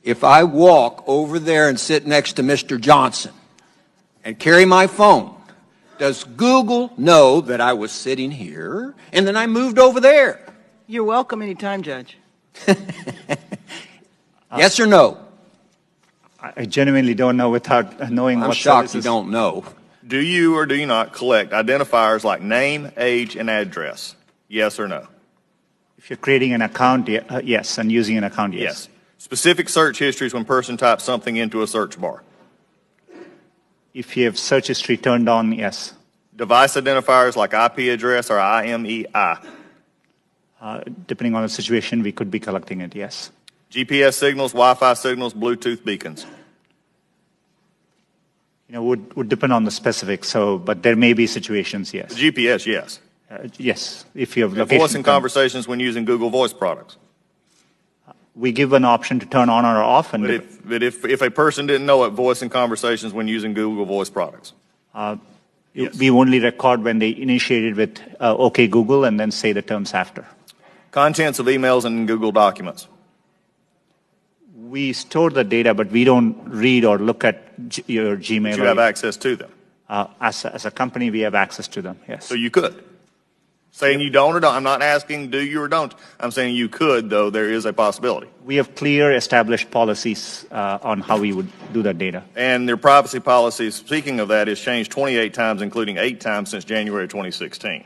if I walk over there and sit next to Mr. Johnson and carry my phone, does Google know that I was sitting here and then I moved over there? You're welcome anytime, Judge. Yes or no? I genuinely don't know without knowing I'm what shocked services. you don't know. Do you or do you not collect identifiers like name, age, and address? Yes or no? If you're creating an account, yes, and using an account, yes. Yes. Specific search histories when a person types something into a search bar. If you have search history turned on, yes. Device identifiers like IP address or IMEI. Depending on the situation, we could be collecting it, yes. GPS signals, Wi-Fi signals, Bluetooth beacons. Would depend on the specifics. But there may be situations, yes. GPS, yes. Yes, if you have And location. voice and conversations when using Google Voice products. We give an option to turn on or off. And But if a person didn't know it, voice and conversations when using Google Voice products. Yes. We only record when they initiated with OK Google and then say the terms after. Contents of emails and Google documents. We store the data, but we don't read or look at your Gmail. But you have access to them. As a company, we have access to them, yes. So you could. Saying you don't or don't. I'm not asking do you or don't. I'm saying you could, though there is a possibility. We have clear established policies on how we would do that data. And their privacy policies, speaking of that, has changed 28 times, including 8 times since January 2016.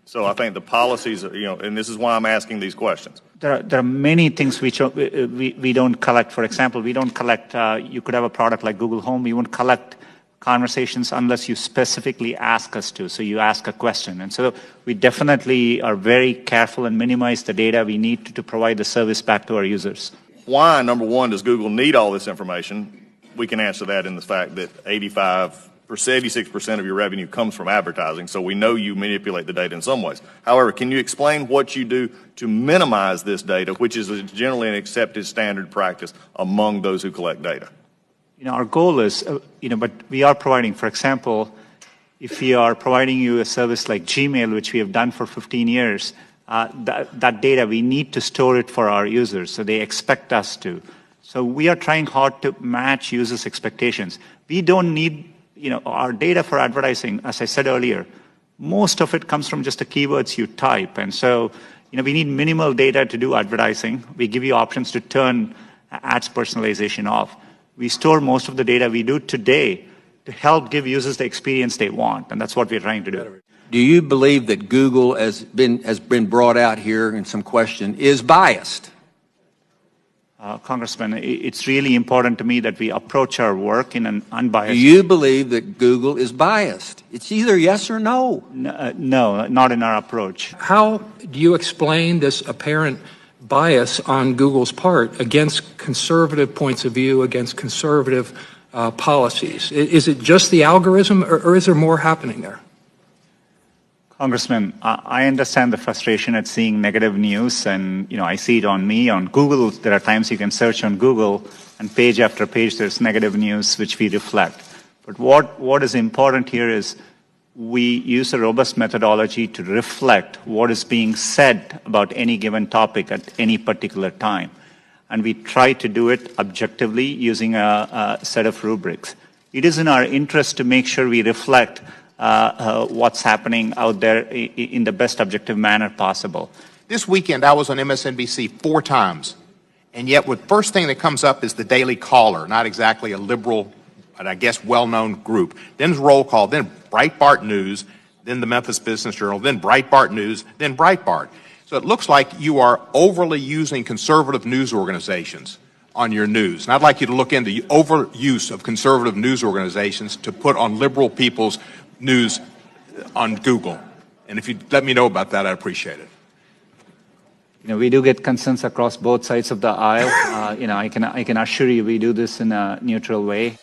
So I think the policies, and this is why I'm asking these questions. There are many things which we don't collect. For example, we don't collect, you could have a product like Google Home. We won't collect conversations unless you specifically ask us to. So you ask a question. And so we definitely are very careful and minimize the data we need to provide the service back to our users. Why, number one, does Google need all this information? We can answer that in the fact that 86% of your revenue comes from advertising, so we know you manipulate the data in some ways. However, can you explain what you do to minimize this data, which is generally an accepted standard practice among those who collect data? Our goal is, but we are providing, for example, if we are providing you a service like Gmail, which we have done for 15 years, that data, we need to store it for our users, so they expect us to. So we are trying hard to match users' expectations. We don't need, our data for advertising, as I said earlier, most of it comes from just the keywords you type. And so, we need minimal data to do advertising. We give you options to turn ads personalization off. We store most of the data we do today to help give users the experience they want, and that's what we're trying to do. Do you believe that Google has been brought out here in some question is biased? Congressman, it's really important to me that we approach our work in an unbiased way. Do you believe that Google is biased? It's either yes or no. No, not in our approach. How do you explain this apparent bias on Google's part against conservative points of view, against conservative policies? Is it just the algorithm, or is there more happening there? Congressman, I understand the frustration at seeing negative news, and I see it on me, on Google. There are times you can search on Google, and page after page there's negative news which we reflect. But what is important here is we use a robust methodology to reflect what is being said about any given topic at any particular time. And we try to do it objectively using a set of rubrics. It is in our interest to make sure we reflect what's happening out there in the best objective manner possible. This weekend I was on MSNBC 4 times, and yet the first thing that comes up is the Daily Caller, not exactly a liberal, but I guess well-known group. Then Roll Call, then Breitbart News, then the Memphis Business Journal, then Breitbart News, then Breitbart. So it looks like you are overly using conservative news organizations on your news. And I'd like you to look into the overuse of conservative news organizations to put on liberal people's news on Google. And if you'd let me know about that, I'd appreciate it. We do get concerns across both sides of the aisle. I can assure you we do this in a neutral way.